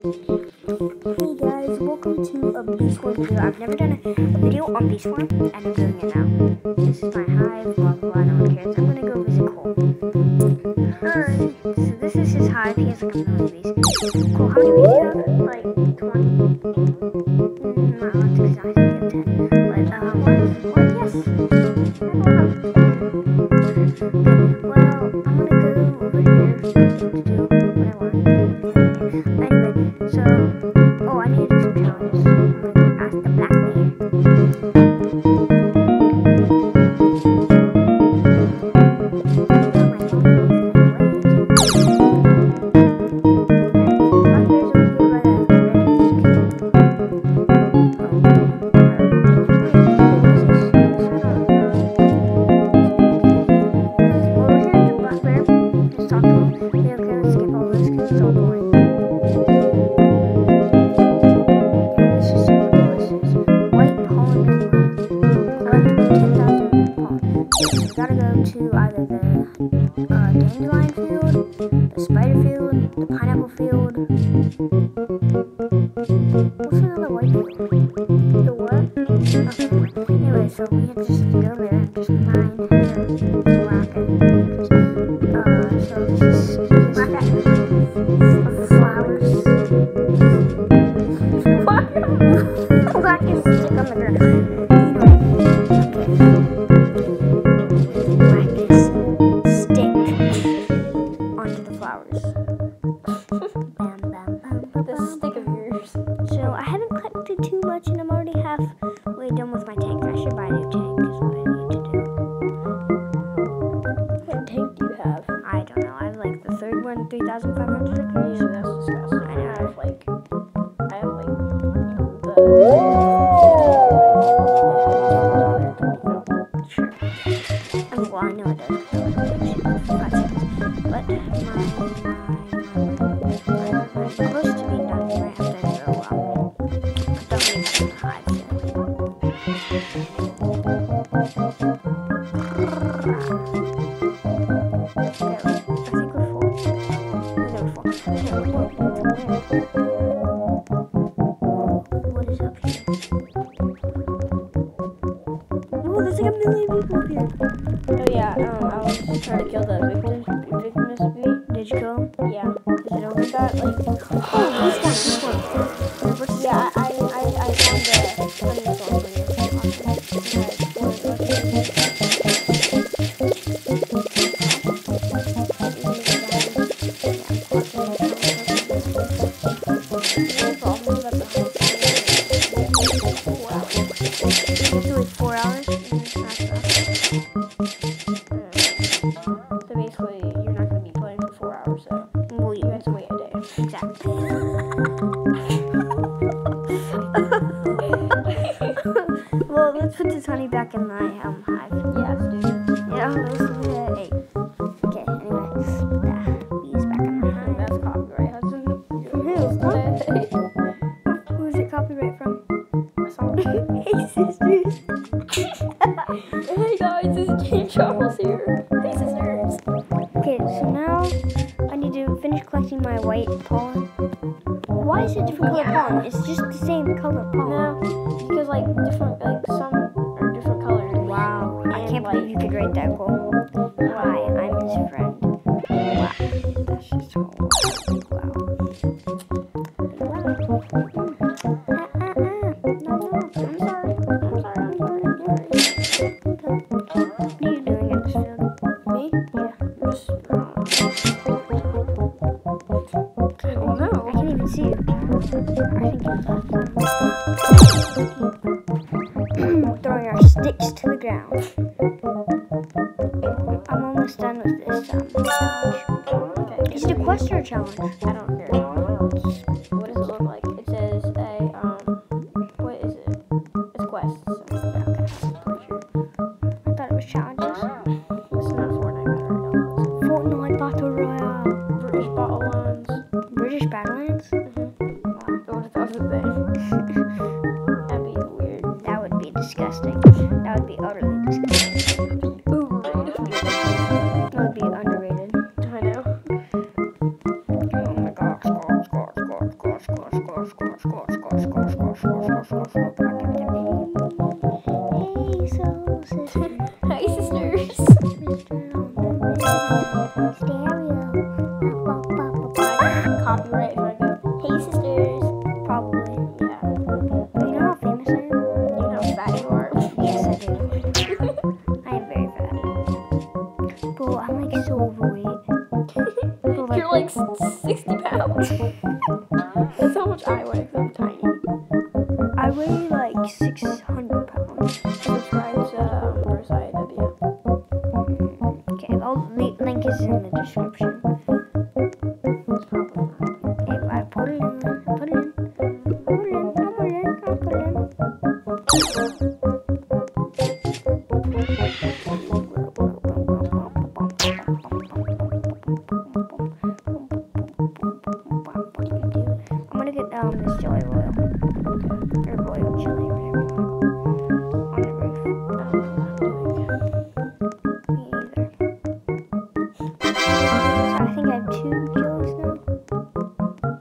Hey guys, welcome to a Bee Swarm video. I've never done a video on Bee Swarm, and I'm doing it now. This is my hive, blah blah blah, no one cares. I'm gonna go visit Cole. Hi. So this is his hive, he has like a million bees. Cole, how many bees do you have? Like 20. No, that's exactly 10. But, what? Yes. I have 10. Okay, well, I'm gonna go over here to do what I want. Anyway, so, I need to do some challenges. I'm gonna go ask the black bear. Gotta go to either the dandelion field, the spider field, the pineapple field. What's another white field? The what? Okay. Anyway, so we have to just go there and just mine the whack and so this is whack of flowers. Whack and stick on the ground. So I haven't collected too much and I'm already halfway done with my tank. I should buy a new tank is what I need to do. What tank do you have? I don't know. I have like the third one, 3,500. Yeah, that's disgusting. I know. I have like Sure. Well, I know it does. But close to being done. I have to do a while. But don't leave that in the hive I think we're full. What is up here? Oh, there's like a million people up here. Oh yeah, I was trying to kill the victimless bee. Did you go? Yeah. Is it over? Got like Oh, this one. What's yeah, I found the funniest one for you. It's like 4 hours. So basically, you're not going to be playing for 4 hours, so Well, you have to wait a day. exactly. Well, let's put this honey back in my hive. Yes, dude. Yeah, let's look at 8. Okay, anyway. Bees back in my hive. That's copyright, Hudson. Who's it copyright from? Hey, sisters. hey guys, this is Jane Charles here. Hey sisters. Okay, so now I need to finish collecting my white pollen. Why is it different color pollen? It's just the same color pollen. No, because like different, like some are different colors. Wow, I can't like, believe you could write that goal. Hi, I'm his friend. Wow, that's just so wow. I'm sorry. What are you doing at this field? Me? Yeah. Oh no. I can't even see you. I think you're throwing our sticks to the ground. I'm almost done with this challenge. Okay. Is it a quest or a challenge? I don't care. What does it look like? It says what is it? It's quests. So. Okay. I thought it was challenges. It's not Fortnite Fortnite Battle Royale. British bottle lines. British Badlands? What if that was a thing? That'd be weird. That would be disgusting. That would be utterly disgusting. Overrated. That would be underrated. I know. Oh my gosh, gosh, gosh, gosh, gosh, Hey, soul sister. Hi, sisters. Copyright if I go. Hey, sisters. Probably. Yeah. You know how famous I am? You know how fat you are. Yes, I do. I am very fat. Bro, I'm like so overweight. Bro, You're like 60 pounds. That's how much I weigh. 'Cause I'm tiny. I weigh like 600 pounds. Subscribe to Riverside W. Okay, link is in the description. It's probably not. Okay, I put it in. I'm gonna get this jelly royal. Or royal jelly, whatever you want to call it. On the roof. Me either. So I think I have 2 jellies now.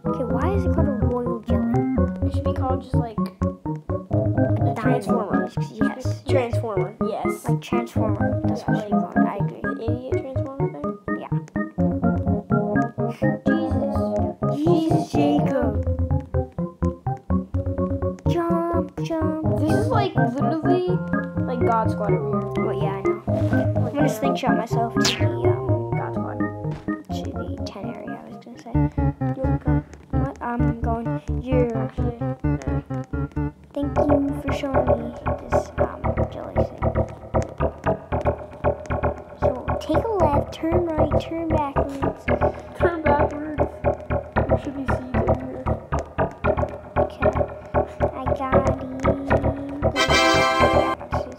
Okay, why is it called a royal jelly? It should be called just like a Transformer. Yes. Transformer. Yes. Like Transformer. That's what it's called. I agree. The idiot Transformer thing? Yeah. Jesus, Jacob. Jump. This is like literally like God Squad over here. Well, yeah, I know. I'm gonna slingshot myself to the God Squad. to the 10 area. I was gonna say. You wanna come? What? I'm going. You're. Actually, no. Thank you for showing me this jelly thing. So take a left, turn right, turn backwards. Turn backwards. There should be seeds over here. Okay. I got it. Yeah, that's it.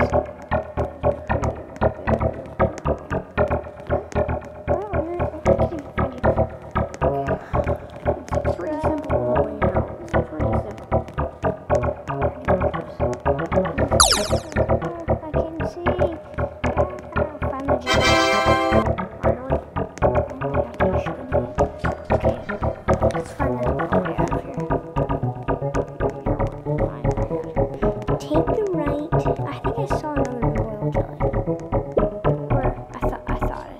It's pretty simple all the way out. It's pretty simple. I can see. Find the jelly. Finally. Okay, let's find the way out of here. Take the right. I think I saw another royal jelly. Where? I thought I saw it.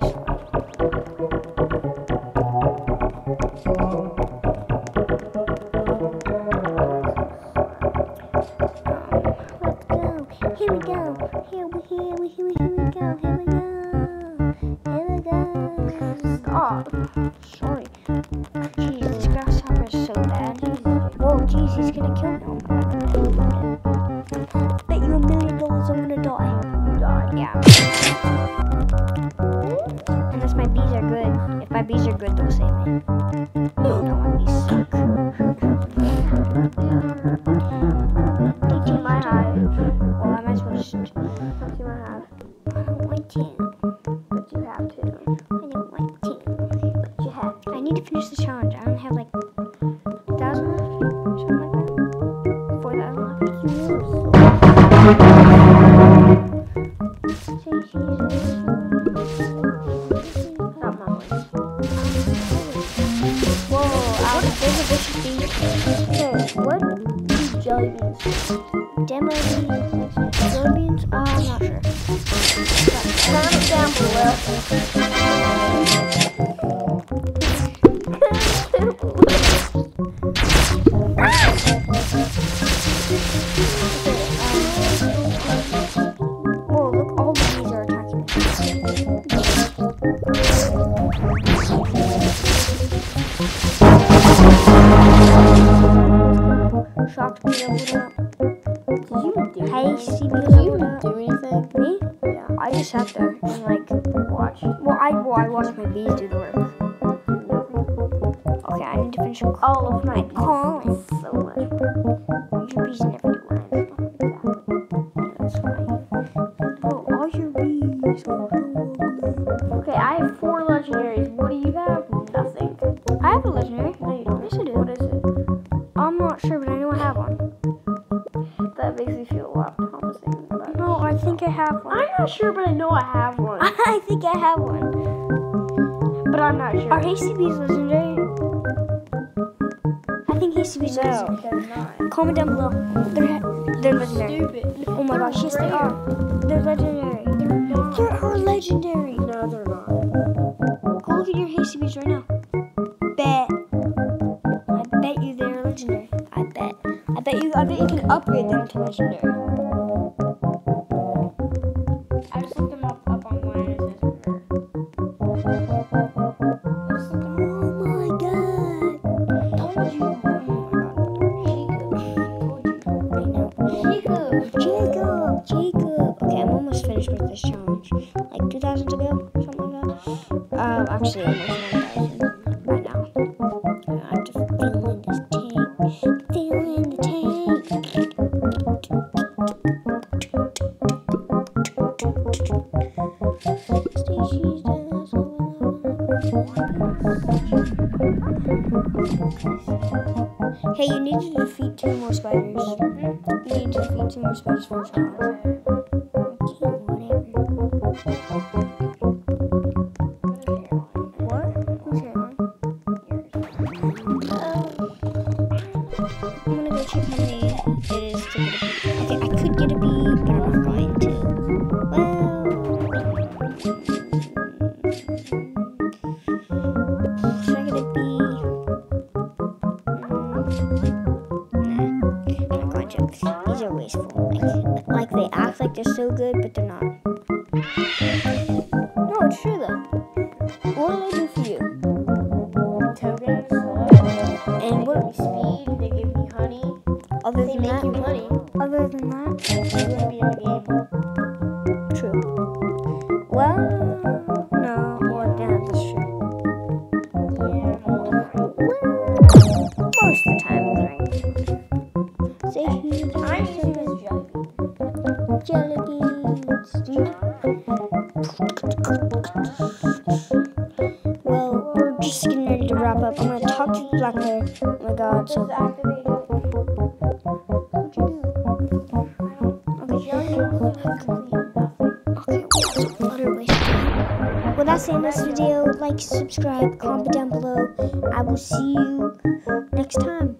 Let's go. Here we go. Here we go. Here we go. Stop. Sorry. Jeez, this grasshopper is so bad. Whoa, jeez, he's gonna kill me. Oh my god. Bet you $1 million I'm gonna die. Die. Yeah. Unless my bees are good. If my bees are good, they'll save me. No, my bees suck. See my hive. Well, I might as well just. See my hive. I don't want to. But you have to. I don't want to. But you have to. I need to finish the challenge. I only have like 1,000 left. Something like that. 4,000 left. Stop mumbling. Whoa, there's a vicious bee. Okay, what do jelly beans? Demo beans? Jelly beans? I'm not sure. Comment down below. Whoa, look, all the bees are attacking me. Shocked bee leveled up. Did you do Hey, anything? CB Did you leveled up. do anything? Me? Yeah. I just sat there and like, Watch. well, I watched my bees do the work. Okay, I need to finish a All of my calling. so much. Your bees never do anything. That's why. Oh, all your bees are so ugly. Okay, I have 4 legendaries. What do you have? Nothing. I have a legendary. No, you don't. Yes, I do. What is it? I'm not sure, but I know I have one. That makes me feel a lot promising. About No, I think I have one. I'm not sure, but I know I have one. I think I have one. But I'm not sure. Are Hasty Bees legendary? I think Hasty Hasty Beast No, legendary. they're not. Comment down below. They're legendary. Stupid. Oh my gosh, yes they are. They're legendary. They are legendary. No, they're not. Go look at your Hasty Beast right now. I bet you they're legendary. I bet you can upgrade them to legendary. I just looked them up online and it says rare. I just looked them up. Oh my god. Told you. Jacob. Okay, I'm almost finished with this challenge. Like 2,000 to go, something like that. Actually, almost 1,000 right now. I have to fill in this tank. Fill in the tank. Hey, you need to defeat 2 more spiders. You need to defeat 2 more spiders for a challenge. Okay, whatever. What? Who's hairline? I'm gonna go check how many it is to get a bee. Okay, I could get a bee, but I'm not going to. Well, should I get a bee? These are wasteful. Like they act like they're so good, but they're not. No, it's true though. What do they do for you? Tokens, And they what? give me speed, they give me honey. Other They than make that, you money. other than that, You wouldn't be in the game. true. Well, no. Well, yeah, that's true. Yeah, Most of the time, right? Say huge. I'm using this jelly bean. Well, we're just getting ready to wrap up. I'm gonna talk to Black Bear. Oh my god, so. Just activate it. What'd you do? Okay, utter waste of time. Well, that's the end of this video. Like, subscribe, comment down below. I will see you next time.